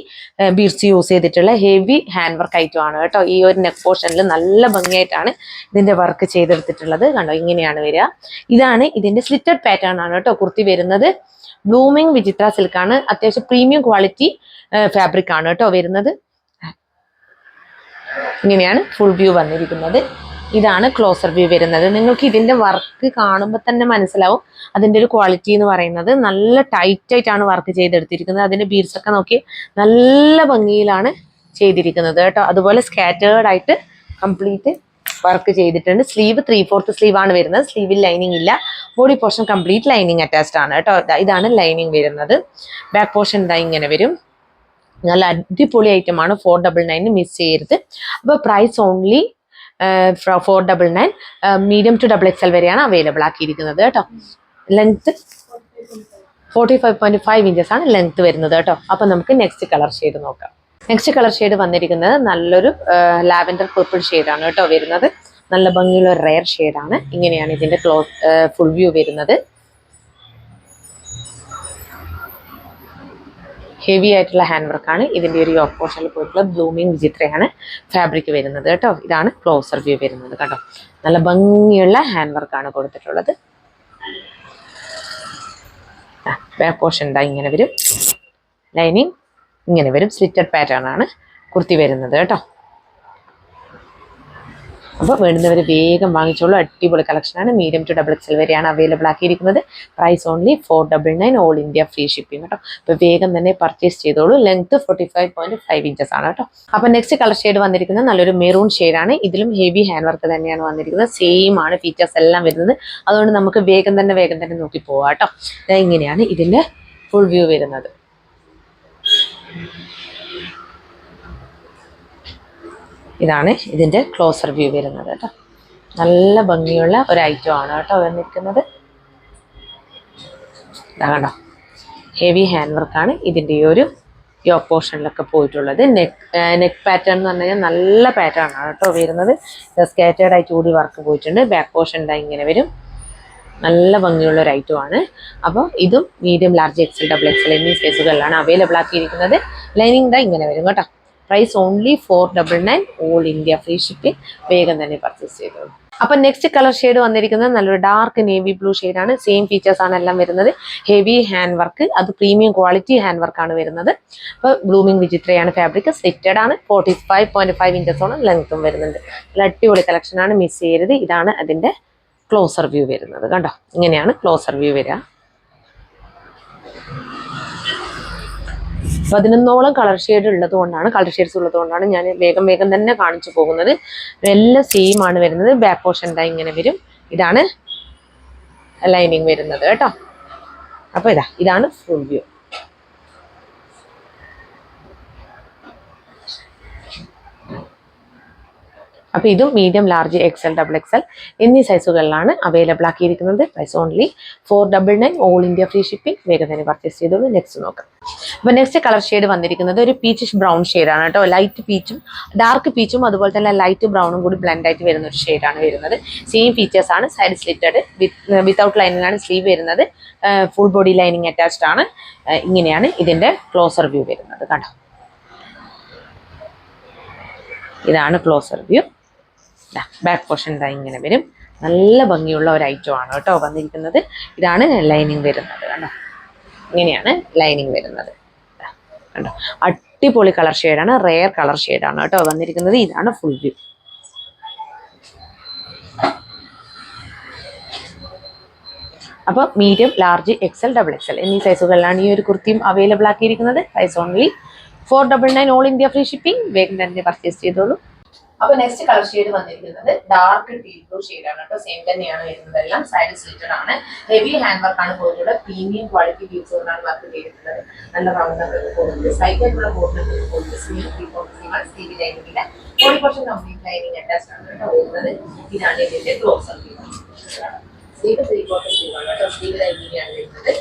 ബീഡ്സ് യൂസ് ചെയ്തിട്ടുള്ള ഹെവി ഹാൻഡ് വർക്ക് ഐറ്റം ആണ് കേട്ടോ. ഈ ഒരു നെക്ക് പോർഷനിൽ നല്ല ഭംഗിയായിട്ടാണ് ഇതിന്റെ വർക്ക് ചെയ്തെടുത്തിട്ടുള്ളത്. കണ്ടോ, ഇങ്ങനെയാണ് വരിക. ഇതാണ് ഇതിന്റെ സ്ലിറ്റഡ് പാറ്റേൺ ആണ് കേട്ടോ കുർത്തി വരുന്നത്. ബ്ലൂമിങ് വിചിത്ര സിൽക്കാണ്. അത്യാവശ്യം പ്രീമിയം ക്വാളിറ്റി ഫാബ്രിക് ആണ് കേട്ടോ വരുന്നത്. ഇങ്ങനെയാണ് ഫുൾ വ്യൂ വന്നിരിക്കുന്നത്. ഇതാണ് ക്ലോസർ വ്യൂ വരുന്നത്. നിങ്ങൾക്ക് ഇതിന്റെ വർക്ക് കാണുമ്പോൾ തന്നെ മനസ്സിലാവും അതിന്റെ ഒരു ക്വാളിറ്റി എന്ന് പറയുന്നത്. നല്ല ടൈറ്റ് ആയിട്ടാണ് വർക്ക് ചെയ്തെടുത്തിരിക്കുന്നത്. അതിന്റെ ബീഡ്സ് ഒക്കെ നോക്കി നല്ല ഭംഗിയിലാണ് ചെയ്തിരിക്കുന്നത് കേട്ടോ. അതുപോലെ സ്കാറ്റേർഡ് ആയിട്ട് കംപ്ലീറ്റ് വർക്ക് ചെയ്തിട്ടുണ്ട്. സ്ലീവ് 3/4 സ്ലീവ് ആണ് വരുന്നത്. സ്ലീവിൽ ലൈനിങ് ഇല്ല. Body portion complete lining attached ആണ് കേട്ടോ. ഇതാണ് ലൈനിങ് വരുന്നത്. ബാക്ക് പോർഷൻ ഇതാ ഇങ്ങനെ വരും. നല്ല അടിപൊളി ഐറ്റം ആണ്. 499 മിസ് ചെയ്യരുത്. അപ്പോൾ price only 499. Medium to XXL വരെയാണ് അവൈലബിൾ ആക്കിയിരിക്കുന്നത് കേട്ടോ. ലെങ്ത് 45.5 ഇഞ്ചസ് ആണ് ലെങ്ത് വരുന്നത് കേട്ടോ. അപ്പൊ നമുക്ക് നെക്സ്റ്റ് കളർ ഷെയ്ഡ് നോക്കാം. നെക്സ്റ്റ് കളർ ഷെയ്ഡ് വന്നിരിക്കുന്നത് നല്ലൊരു ലാവൻഡർ പർപ്പിൾ ഷെയ്ഡാണ് കേട്ടോ വരുന്നത്. നല്ല ഭംഗിയുള്ള ഒരു റെയർ ഷെയ്ഡാണ്. ഇങ്ങനെയാണ് ഇതിന്റെ ഫുൾ വ്യൂ വരുന്നത്. ഹെവി ആയിട്ടുള്ള ഹാൻഡ് വർക്കാണ്. ഇതിന്റെ ഒരു യോക്ക് പോർഷനിൽ പോയിട്ടുള്ള ബ്ലൂമിങ് വിചിത്രയാണ് ഫാബ്രിക് വരുന്നത് കേട്ടോ. ഇതാണ് ക്ലോസർ വ്യൂ വരുന്നത് കേട്ടോ. നല്ല ഭംഗിയുള്ള ഹാൻഡ് വർക്കാണ് കൊടുത്തിട്ടുള്ളത്. ബാക്ക് പോർഷൻ എന്താ ഇങ്ങനെ വരും. ലൈനിങ് ഇങ്ങനെ വരും. സ്ലിറ്റഡ് പാറ്റേൺ ആണ് കുർത്തി വരുന്നത് കേട്ടോ. അപ്പോൾ വേണ്ടുന്നവർ വേഗം വാങ്ങിച്ചോളൂ. അടിപൊളി കളക്ഷനാണ്. മീഡിയം ടു XXL വരെയാണ് അവൈലബിൾ ആക്കിയിരിക്കുന്നത്. Price only 499, all India free shipping കേട്ടോ. അപ്പോൾ വേഗം തന്നെ പർച്ചേസ് ചെയ്തോളൂ. ലെങ്ത് 45.5 ഇഞ്ചസ് ആണ് കേട്ടോ. അപ്പോൾ നെക്സ്റ്റ് കളർ ഷെയ്ഡ് വന്നിരിക്കുന്നത് നല്ലൊരു മെറൂൺ ഷെയ്ഡാണ്. ഇതിലും ഹെവി ഹാൻഡ് വർക്ക് തന്നെയാണ് വന്നിരിക്കുന്നത്. സെയിം ആണ് ഫീച്ചേഴ്സ് എല്ലാം വരുന്നത്. അതുകൊണ്ട് നമുക്ക് വേഗം തന്നെ നോക്കി പോവാം കേട്ടോ. ഇങ്ങനെയാണ് ഇതിൻ്റെ ഫുൾ വ്യൂ വരുന്നത്. ഇതാണ് ഇതിൻ്റെ ക്ലോസർ വ്യൂ വരുന്നത് കേട്ടോ. നല്ല ഭംഗിയുള്ള ഒരു ഐറ്റം ആണ് കേട്ടോ വന്നിരിക്കുന്നത്. ഇതാ കണ്ടോ, ഹെവി ഹാൻഡ് വർക്കാണ് ഇതിൻ്റെ ഈ ഒരു യോക്ക് പോർഷനിലൊക്കെ പോയിട്ടുള്ളത്. നെക്ക് പാറ്റേൺ എന്ന് പറഞ്ഞു കഴിഞ്ഞാൽ നല്ല പാറ്റേൺ ആണ് കേട്ടോ വരുന്നത്. സ്കാറ്റേർഡ് ആയിട്ട് കൂടി വർക്ക് പോയിട്ടുണ്ട്. ബാക്ക് പോർഷൻ ഇതാ ഇങ്ങനെ വരും. നല്ല ഭംഗിയുള്ള ഒരു ഐറ്റം ആണ്. അപ്പോൾ ഇതും മീഡിയം, ലാർജ്, XL, XXL എന്നീ സൈസുകളിലാണ് അവൈലബിൾ ആക്കിയിരിക്കുന്നത്. ലൈനിങ് ഇതാ ഇങ്ങനെ വരും കേട്ടോ. Price only 499, all India free shipping. വേഗം തന്നെ പർച്ചേസ് ചെയ്തോളൂ. അപ്പൊ നെക്സ്റ്റ് കളർ ഷെയ്ഡ് വന്നിരിക്കുന്നത് നല്ലൊരു ഡാർക്ക് നേവി ബ്ലൂ ഷെയ്ഡാണ്. സെയിം ഫീച്ചേഴ്സ് ആണ് എല്ലാം വരുന്നത്. ഹെവി ഹാൻഡ് വർക്ക്, അത് പ്രീമിയം ക്വാളിറ്റി ഹാൻഡ് വർക്കാണ് വരുന്നത്. അപ്പോൾ ബ്ലൂമിങ് വിചിത്രയാണ് ഫാബ്രിക്. സ്ലിറ്റഡ് ആണ്. 45.5 ഇഞ്ചസോളം ലെങ്ത്തും വരുന്നുണ്ട്. നല്ല അടിപൊളി കളക്ഷനാണ്, മിസ് ചെയ്യരുത്. ഇതാണ് അതിന്റെ ക്ലോസർ വ്യൂ വരുന്നത്. കണ്ടോ, ഇങ്ങനെയാണ് ക്ലോസർ വ്യൂ വരിക. 11ഓളം കളർ ഷെയ്ഡ്സ് ഉള്ളതുകൊണ്ടാണ് ഞാൻ വേഗം തന്നെ കാണിച്ചു പോകുന്നത്. എല്ലാം സെയിം ആണ് വരുന്നത്. ബാക്ക് പോർഷൻ എന്താ ഇങ്ങനെ വരും. ഇതാണ് ലൈനിങ് വരുന്നത് കേട്ടോ. അപ്പോൾ ഇതാണ് ഫുൾ വ്യൂ. അപ്പോൾ ഇതും മീഡിയം, ലാർജ്, XL, XXL എന്നീ സൈസുകളിലാണ് അവൈലബിൾ ആക്കിയിരിക്കുന്നത്. Price only 499, all India free shipping. വേഗം തന്നെ പർച്ചേസ് ചെയ്തോളൂ. നെക്സ്റ്റ് നോക്കാം. അപ്പോൾ നെക്സ്റ്റ് കളർ ഷെയ്ഡ് വന്നിരിക്കുന്നത് ഒരു പീച്ചിഷ് ബ്രൗൺ ഷെയ്ഡാണ് കേട്ടോ. ലൈറ്റ് പീച്ചും ഡാർക്ക് പീച്ചും അതുപോലെ തന്നെ ലൈറ്റ് ബ്രൗണും കൂടി ബ്ലെൻഡ് ആയിട്ട് വരുന്ന ഒരു ഷെയ്ഡാണ് വരുന്നത്. സെയിം ഫീച്ചേഴ്സ് ആണ്. സൈഡ് സ്ലിറ്റഡ്, വിത്തൗട്ട് ലൈനിങ് ആണ് സ്ലീവ് വരുന്നത്. ഫുൾ ബോഡി ലൈനിങ് അറ്റാച്ച്ഡ് ആണ്. ഇങ്ങനെയാണ് ഇതിന്റെ ക്ലോസർ വ്യൂ വരുന്നത്. കണ്ടോ, ഇതാണ് ക്ലോസർ വ്യൂ. ബാക്ക് പോർഷൻ ഇതാ ഇങ്ങനെ വരും. നല്ല ഭംഗിയുള്ള ഒരു ഐറ്റം ആണ് കേട്ടോ വന്നിരിക്കുന്നത്. ഇതാണ് ലൈനിങ് വരുന്നത്. കണ്ടോ, ഇങ്ങനെയാണ് ലൈനിങ് വരുന്നത്. കണ്ടോ, അടിപൊളി കളർ ഷെയ്ഡാണ്, റെയർ കളർ ഷെയ്ഡാണ് കേട്ടോ വന്നിരിക്കുന്നത്. ഇതാണ് ഫുൾ വ്യൂ. അപ്പോൾ medium, large, XL, double XL എന്നീ സൈസുകളിലാണ് ഈ ഒരു കുർത്തിയും അവൈലബിൾ ആക്കിയിരിക്കുന്നത്. Price only 499, all India free shipping. വേഗം തന്നെ പർച്ചേസ് ചെയ്തോളൂ. അപ്പൊ നെക്സ്റ്റ് കളർ ഷെയ്ഡ് വന്നിരിക്കുന്നത് ഡാർക്ക് ടീ ബ്ലൂ ഷെയ്ഡാണ് കേട്ടോ. സെയിം തന്നെയാണ് വരുന്നത്. എല്ലാം സൈഡ് സ്ലിറ്റഡ് ആണ്. ഹെവി ഹാൻഡ് വർക്ക് ആണ് പോയിട്ടുള്ള പ്രീമിയം ക്വാളിറ്റി ബീഡ്സ് കൊണ്ടാണ് വർക്ക് ചെയ്തിട്ടുള്ളത്. നല്ല റൗണ്ട് ഒക്കെ കൊടുത്ത് സ്ട്രൈറ്റായിട്ടുള്ള ബോർഡർ കൊടുത്ത് സ്ലീവ് ലൈനിങ്ങില്ല. Body portion complete lining attached ആണ് കേട്ടോ വരുന്നത്. ഇതാണ് ഇതിന്റെ ക്ലോസർ വ്യൂ. സ്ലീവ് 3/4 സ്ലീവ് ആണ് കേട്ടോ. സ്ലീവ് ലൈനിങ് ആണ് വരുന്നത്.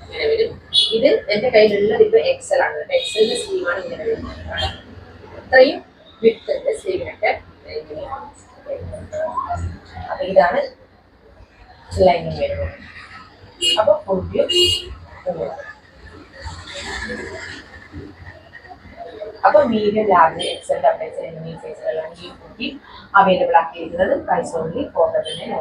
ഇങ്ങനെ വരും. ഇത് എന്റെ കയ്യിലുള്ളത് ഇപ്പൊ എക്സൽ ആണ്. എക്സലിന്റെ സ്ലീവ് ആണ് ഇങ്ങനെ വരുന്നത്. ഇത്രയും വിട്ട് സ്ലീവിനൊക്കെ. അപ്പൊ ഇതാണ് ലൈനിങ് വരുന്നത്. അപ്പൊ ഫുൾ വ്യൂ. അപ്പൊ medium, large, XL, double XL എന്നീ സൈസുകളിലാണ് ഈ കുർത്തി അവൈലബിൾ ആക്കിയിരിക്കുന്നത്. Price only 499.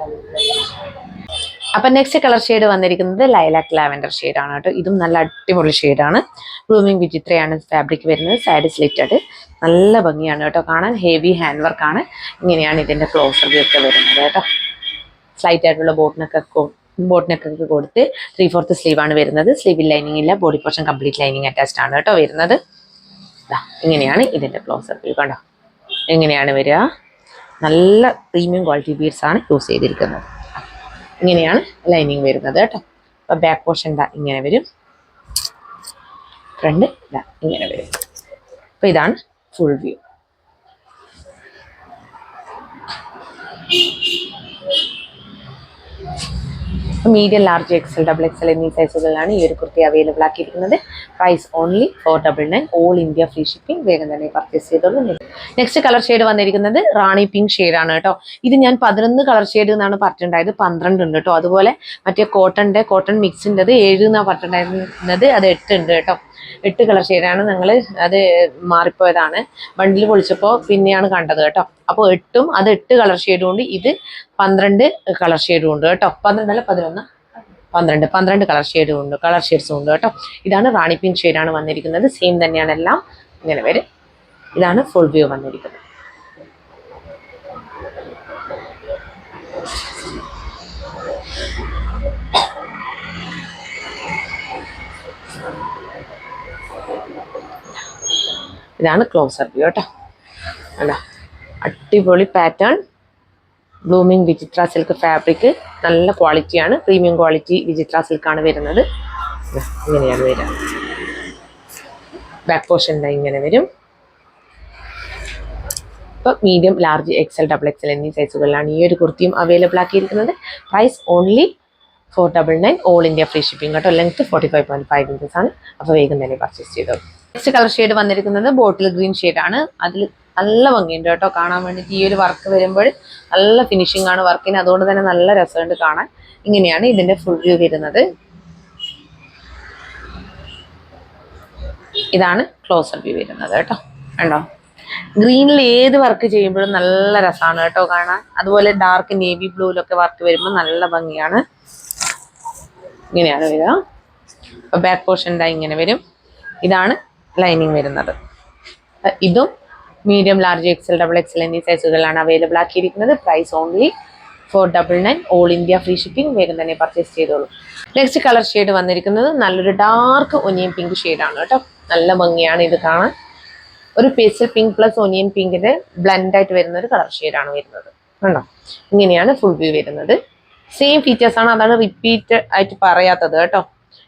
അപ്പൊ നെക്സ്റ്റ് കളർ ഷെയ്ഡ് വന്നിരിക്കുന്നത് ലൈലാക്ക് ലാവൻഡർ ഷെയ്ഡ് ആണ് കേട്ടോ. ഇതും നല്ല അടിപൊളി ഷെയ്ഡാണ്. ബ്ലൂമിംഗ് വിചിത്രയാണ് ഫാബ്രിക് വരുന്നത്. സൈഡ് സ്ലിറ്റഡ്, നല്ല ഭംഗിയാണ് കേട്ടോ കാണാൻ. ഹെവി ഹാൻഡ് വർക്ക് ആണ്. ഇങ്ങനെയാണ് ഇതിന്റെ ക്ലോസർ വ്യൂ ഒക്കെ വരുന്നത് കേട്ടോ. സ്ലൈറ്റ് ആയിട്ടുള്ള ബോട്ടിനൊക്കെ കൊടുത്ത് 3/4 സ്ലീവ് ആണ് വരുന്നത്. സ്ലീവിൽ ലൈനിങ് ഇല്ല. Body portion complete lining attached ആണ് കേട്ടോ വരുന്നത്. ഇങ്ങനെയാണ് ഇതിന്റെ ക്ലോസർ വ്യൂ. കണ്ടോ എങ്ങനെയാണ് വരിക. നല്ല പ്രീമിയം ക്വാളിറ്റി ബീഡ്സ് ആണ് യൂസ് ചെയ്തിരിക്കുന്നത്. ഇങ്ങനെയാണ് ലൈനിങ് വരുന്നത് കേട്ടോ. അപ്പൊ ബാക്ക് പോർഷൻ ഇങ്ങനെ വരും. ഫ്രണ്ട് ഇങ്ങനെ വരും. അപ്പൊ ഇതാണ് full view. Medium, large, XL, double XL എന്നീ സൈസുകളിലാണ് ഈ ഒരു കുർത്തി അവൈലബിൾ ആക്കിയിരിക്കുന്നത്. Price only 499, all India free shipping. വേഗം തന്നെ പർച്ചേസ് ചെയ്തോളൂ. നെക്സ്റ്റ് കളർ ഷെയ്ഡ് വന്നിരിക്കുന്നത് റാണി പിങ്ക് ഷെയ്ഡാണ് കേട്ടോ. ഇത് ഞാൻ 11 കളർ ഷെയ്ഡ് എന്നാണ് പറഞ്ഞിട്ടുണ്ടായത്. 12 ഉണ്ട് കേട്ടോ. അതുപോലെ മറ്റേ കോട്ടൺ മിക്സിൻ്റെത് 7 എന്നാണ് പറഞ്ഞിട്ടുണ്ടായിരുന്നത്. അത് 8 ഉണ്ട് കേട്ടോ. 8 കളർ ഷെയ്ഡാണ്. ഞങ്ങൾ അത് മാറിപ്പോയതാണ്. ബണ്ടിൽ പൊളിച്ചപ്പോൾ പിന്നെയാണ് കണ്ടത് കേട്ടോ. അപ്പോൾ 8ഉം അത് 8 കളർ ഷെയ്ഡും ഉണ്ട്. ഇത് 12 കളർ ഷെയ്ഡും ഉണ്ട് കേട്ടോ. 12 അല്ല 11, 12 കളർ ഷെയ്ഡ്സും ഉണ്ട് കേട്ടോ. ഇതാണ് റാണി പിങ്ക് ഷെയ്ഡാണ് വന്നിരിക്കുന്നത്. സെയിം തന്നെയാണ് എല്ലാം. ഇങ്ങനെ വരും. ഇതാണ് ഫുൾ വ്യൂ വന്നിരിക്കുന്നത്. ഇതാണ് ക്ലോസർ വ്യൂ കേട്ടോ. അല്ല അടിപൊളി പാറ്റേൺ. ബ്ലൂമിംഗ് വിചിത്ര സിൽക്ക് ഫാബ്രിക്. നല്ല ക്വാളിറ്റിയാണ്. പ്രീമിയം ക്വാളിറ്റി വിചിത്ര സിൽക്കാണ് വരുന്നത്. ഇങ്ങനെയാണ് വരിക. ബാക്ക് പോർഷൻ ഇങ്ങനെ വരും. ഇപ്പോൾ medium, large, XL, double XL എന്നീ സൈസുകളിലാണ് ഈ ഒരു കുർത്തിയും അവൈലബിൾ ആക്കിയിരിക്കുന്നത്. Price only 499, all India free shipping കേട്ടോ. ലെങ്ത് 45.5 ഇഞ്ചസ് ആണ്. അപ്പോൾ വേഗം തന്നെ പർച്ചേസ് ചെയ്തോ. നെക്സ്റ്റ് കളർ ഷെയ്ഡ് വന്നിരിക്കുന്നത് ബോട്ടിൽ ഗ്രീൻ ഷെയ്ഡാണ്. അതിൽ നല്ല ഭംഗിയുണ്ട് കേട്ടോ കാണാൻ വേണ്ടിയിട്ട്. ഈ ഒരു വർക്ക് വരുമ്പോൾ നല്ല ഫിനിഷിംഗ് ആണ് വർക്കിന്. അതുകൊണ്ട് തന്നെ നല്ല രസമുണ്ട് കാണാൻ. ഇങ്ങനെയാണ് ഇതിന്റെ ഫുൾ വ്യൂ വരുന്നത്. ഇതാണ് ക്ലോസർ വ്യൂ വരുന്നത് കേട്ടോ. കണ്ടോ ഗ്രീനിൽ ഏത് വർക്ക് ചെയ്യുമ്പോഴും നല്ല രസമാണ് കേട്ടോ കാണാൻ. അതുപോലെ ഡാർക്ക് നേവി ബ്ലൂവിലൊക്കെ വർക്ക് വരുമ്പോൾ നല്ല ഭംഗിയാണ്. ഇങ്ങനെയാണ് വരിക. അപ്പോൾ ബാക്ക് പോർഷൻ ഇങ്ങനെ വരും. ഇതാണ് ലൈനിങ് വരുന്നത്. ഇതും medium, large, XL, double XL എന്നീ സൈസുകളിലാണ് അവൈലബിൾ ആക്കിയിരിക്കുന്നത്. Price only 499, all India free shipping. വേഗം തന്നെ പർച്ചേസ് ചെയ്തോളൂ. നെക്സ്റ്റ് കളർ ഷെയ്ഡ് വന്നിരിക്കുന്നത് നല്ലൊരു ഡാർക്ക് ഒനിയൻ പിങ്ക് ഷെയ്ഡാണ് കേട്ടോ. നല്ല ഭംഗിയാണ് ഇത് കാണാൻ. ഒരു പേസ്റ്റൽ പിങ്ക് പ്ലസ് ഒനിയൻ പിങ്കിന്റെ ബ്ലെൻഡ് ആയിട്ട് വരുന്ന ഒരു കളർ ഷെയ്ഡാണ് വരുന്നത്. കണ്ടോ ഇങ്ങനെയാണ് ഫുൾ വ്യൂ വരുന്നത്. സെയിം ഫീച്ചേഴ്സ് ആണ്. അതാണ് റിപ്പീറ്റ് ആയിട്ട് പറയാത്തത് കേട്ടോ.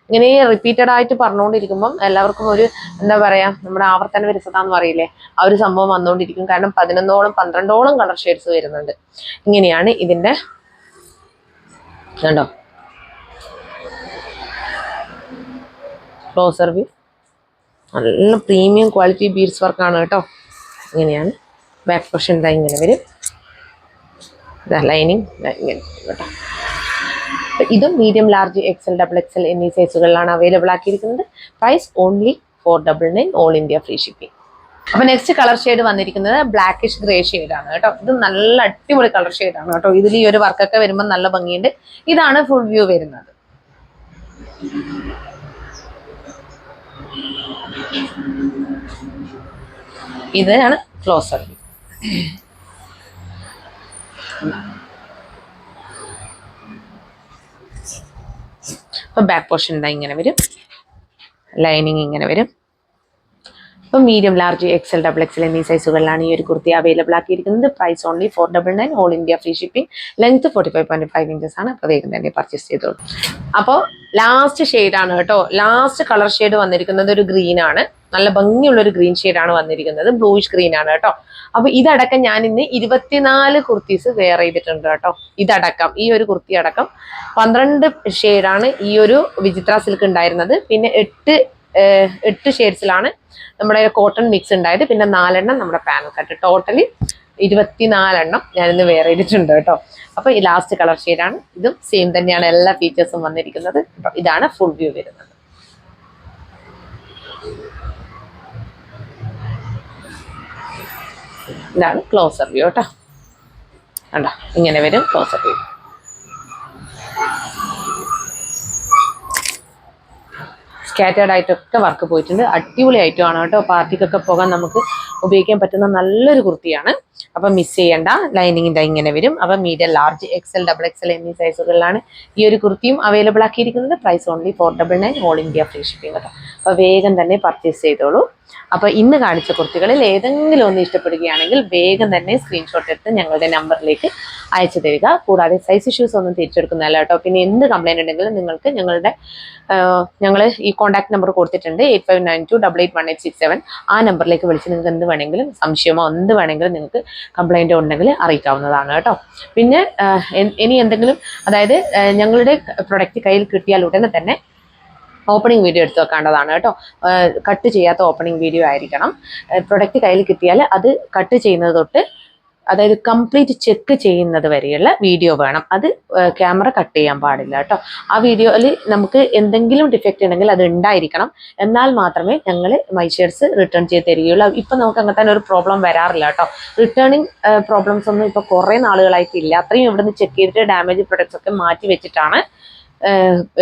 ഇങ്ങനെ റിപ്പീറ്റഡ് ആയിട്ട് പറഞ്ഞുകൊണ്ടിരിക്കുമ്പം എല്ലാവർക്കും ഒരു എന്താ പറയാ, നമ്മുടെ ആവർത്തന വിരസതാന്ന് പറയില്ലേ, ആ ഒരു സംഭവം വന്നുകൊണ്ടിരിക്കും. കാരണം 11ഓളം 12ഓളം കളർ ഷെയ്ഡ്സ് വരുന്നുണ്ട്. ഇങ്ങനെയാണ് ഇതിന്റെ കണ്ടോ ക്ലോസർ വ്യൂ. നല്ല പ്രീമിയം ക്വാളിറ്റി ബീഡ്സ് വർക്കാണ് കേട്ടോ. ഇങ്ങനെയാണ് ബാക്ക് പോർഷൻ ഇങ്ങനെ വരും. ലൈനിങ് ഇങ്ങനെ കേട്ടോ. ഇതും medium, large, XL, double XL എന്നീ സൈസുകളിലാണ് അവൈലബിൾ ആക്കിയിരിക്കുന്നത്. Price only 499, all India free shipping. അപ്പൊ നെക്സ്റ്റ് കളർ ഷെയ്ഡ് വന്നിരിക്കുന്നത് ബ്ലാക്കിഷ് ഗ്രേ ഷെയ്ഡാണ് കേട്ടോ. ഇത് നല്ല അടിപൊളി കളർ ഷെയ്ഡാണ് കേട്ടോ. ഇതിൽ ഈ ഒരു വർക്കൊക്കെ വരുമ്പോൾ നല്ല ഭംഗിയുണ്ട്. ഇതാണ് ഫുൾ വ്യൂ വരുന്നത്. ഇതാണ് ക്ലോസർ വ്യൂ. അപ്പൊ ബാക്ക് പോർഷൻ എന്താ ഇങ്ങനെ വരും, ലൈനിങ് ഇങ്ങനെ വരും. ഇപ്പം medium, large, XL, double XL എന്നീ സൈസുകളിലാണ് ഈ ഒരു കുർത്തി അവൈലബിൾ ആക്കിയിരിക്കുന്നത്. Price only 499, all India free shipping. Length 45.5 inches ആണ്. അപ്പോൾ വേഗം തന്നെ പർച്ചേസ് ചെയ്തോളൂ. അപ്പോൾ ലാസ്റ്റ് ഷെയ്ഡാണ് കേട്ടോ, ലാസ്റ്റ് കളർ ഷെയ്ഡ് വന്നിരിക്കുന്നത് ഒരു ഗ്രീൻ ആണ്. നല്ല ഭംഗിയുള്ള ഒരു ഗ്രീൻ ഷെയ്ഡാണ് വന്നിരിക്കുന്നത്, ബ്ലൂയിഷ് ഗ്രീൻ ആണ് കേട്ടോ. അപ്പൊ ഇതടക്കം ഞാൻ ഇന്ന് 24 കുർത്തീസ് വെയർ ചെയ്തിട്ടുണ്ട് കേട്ടോ. ഇതടക്കം, ഈ ഒരു കുർത്തി അടക്കം 12 ഷെയ്ഡാണ് ഈ ഒരു വിചിത്ര സിൽക്ക് ഉണ്ടായിരുന്നത്. പിന്നെ 8 ഷെയ്ഡ്സിലാണ് നമ്മുടെ കോട്ടൺ മിക്സ് ഉണ്ടായത്. പിന്നെ 4 എണ്ണം നമ്മുടെ പാനൽ കട്ട്. ടോട്ടലി 24 എണ്ണം ഞാനിന്ന് വെയർ ചെയ്തിട്ടുണ്ട് കേട്ടോ. അപ്പൊ ഈ ലാസ്റ്റ് കളർ ഷെയ്ഡാണ്. ഇതും സെയിം തന്നെയാണ് എല്ലാ ഫീച്ചേഴ്സും വന്നിരിക്കുന്നത്. ഇതാണ് ഫുൾ വ്യൂ വരുന്നത്. ഇതാണ് ക്ലോസർ വ്യൂ കേട്ടോ. കണ്ടോ, ഇങ്ങനെ വരും ക്ലോസർ വ്യൂ. സ്കാറ്റേർഡ് ആയിട്ടൊക്കെ വർക്ക് പോയിട്ടുണ്ട്. അടിപൊളി ഐറ്റമാണ് കേട്ടോ. പാർട്ടിക്കൊക്കെ പോകാൻ നമുക്ക് ഉപയോഗിക്കാൻ പറ്റുന്ന നല്ലൊരു കുർത്തിയാണ്. അപ്പം മിസ് ചെയ്യേണ്ട. ലൈനിങ്ങിൻ്റെ ഇങ്ങനെ വരും. അപ്പം medium, large, XL, double XL എന്നീ സൈസുകളിലാണ് ഈ ഒരു കുർത്തിയും അവൈലബിൾ ആക്കിയിരിക്കുന്നത്. Price only 499, all India free shipping കേട്ടോ. അപ്പോൾ വേഗം തന്നെ പർച്ചേസ് ചെയ്തോളൂ. അപ്പോൾ ഇന്ന് കാണിച്ച കുർത്തികളിൽ ഏതെങ്കിലും ഒന്ന് ഇഷ്ടപ്പെടുകയാണെങ്കിൽ വേഗം തന്നെ സ്ക്രീൻഷോട്ട് എടുത്ത് ഞങ്ങളുടെ നമ്പറിലേക്ക് അയച്ചു തരിക. കൂടാതെ സൈസ് ഇഷ്യൂസ് ഒന്നും തിരിച്ചെടുക്കുന്നതല്ല കേട്ടോ. പിന്നെ എന്ത് കംപ്ലൈൻറ്റ് ഉണ്ടെങ്കിലും നിങ്ങൾക്ക് ഞങ്ങൾ ഈ കോൺടാക്ട് നമ്പർ കൊടുത്തിട്ടുണ്ട്, 8592881867. ആ നമ്പറിലേക്ക് വിളിച്ച് നിങ്ങൾക്ക് എന്ത് വേണമെങ്കിലും സംശയമോ എന്ത് വേണമെങ്കിലും നിങ്ങൾക്ക് കംപ്ലൈൻറ്റോ ഉണ്ടെങ്കിൽ അറിയിക്കാവുന്നതാണ് കേട്ടോ. പിന്നെ ഇനി എന്തെങ്കിലും, അതായത് ഞങ്ങളുടെ പ്രൊഡക്റ്റ് കയ്യിൽ കിട്ടിയാൽ ഉടനെ തന്നെ ഓപ്പണിംഗ് വീഡിയോ എടുത്ത് വെക്കേണ്ടതാണ് കേട്ടോ. കട്ട് ചെയ്യാത്ത ഓപ്പണിംഗ് വീഡിയോ ആയിരിക്കണം. പ്രൊഡക്റ്റ് കയ്യിൽ കിട്ടിയാൽ അത് കട്ട് ചെയ്യുന്നത് തൊട്ട്, അതായത് കംപ്ലീറ്റ് ചെക്ക് ചെയ്യുന്നത് വരെയുള്ള വീഡിയോ വേണം. അത് ക്യാമറ കട്ട് ചെയ്യാൻ പാടില്ല കേട്ടോ. ആ വീഡിയോയിൽ നമുക്ക് എന്തെങ്കിലും ഡിഫക്റ്റ് ഉണ്ടെങ്കിൽ അത് ഉണ്ടായിരിക്കണം. എന്നാൽ മാത്രമേ ഞങ്ങൾ മൈഷേഴ്സ് റിട്ടേൺ ചെയ്ത് തരികയുള്ളൂ. ഇപ്പം നമുക്ക് അങ്ങനെ തന്നെ ഒരു പ്രോബ്ലം വരാറില്ല കേട്ടോ. റിട്ടേണിങ് പ്രോബ്ലംസ് ഒന്നും ഇപ്പോൾ കുറേ നാളുകളായിട്ടില്ല. അത്രയും ഇവിടുന്ന് ചെക്ക് ചെയ്തിട്ട് ഡാമേജ് പ്രൊഡക്ട്സ് ഒക്കെ മാറ്റി വെച്ചിട്ടാണ്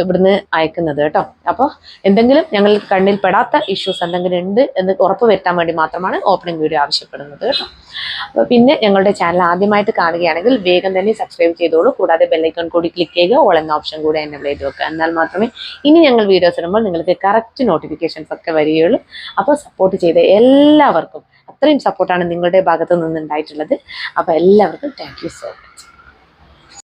ഇവിടുന്ന് അയക്കുന്നത് കേട്ടോ. അപ്പോൾ എന്തെങ്കിലും ഞങ്ങൾ കണ്ണിൽ പെടാത്ത ഇഷ്യൂസ് എന്തെങ്കിലും ഉണ്ട് എന്ന് ഉറപ്പ് വരുത്താൻ വേണ്ടി മാത്രമാണ് ഓപ്പണിംഗ് വീഡിയോ ആവശ്യപ്പെടുന്നത് കേട്ടോ. അപ്പോൾ പിന്നെ ഞങ്ങളുടെ ചാനൽ ആദ്യമായിട്ട് കാണുകയാണെങ്കിൽ വേഗം തന്നെ സബ്സ്ക്രൈബ് ചെയ്തോളൂ. കൂടാതെ ബെല്ലൈക്കൺ കൂടി ക്ലിക്ക് ചെയ്യുക, ഓൾ എന്ന ഓപ്ഷൻ കൂടെ എനേബിൾ ചെയ്ത് വെക്കുക. എന്നാൽ മാത്രമേ ഇനി ഞങ്ങൾ വീഡിയോസ് ഇടുമ്പോൾ നിങ്ങൾക്ക് കറക്റ്റ് നോട്ടിഫിക്കേഷൻസ് ഒക്കെ വരികയുള്ളൂ. അപ്പോൾ സപ്പോർട്ട് ചെയ്ത എല്ലാവർക്കും, അത്രയും സപ്പോർട്ടാണ് നിങ്ങളുടെ ഭാഗത്ത് നിന്നുണ്ടായിട്ടുള്ളത്. അപ്പോൾ എല്ലാവർക്കും താങ്ക് യു സോ മച്ച്.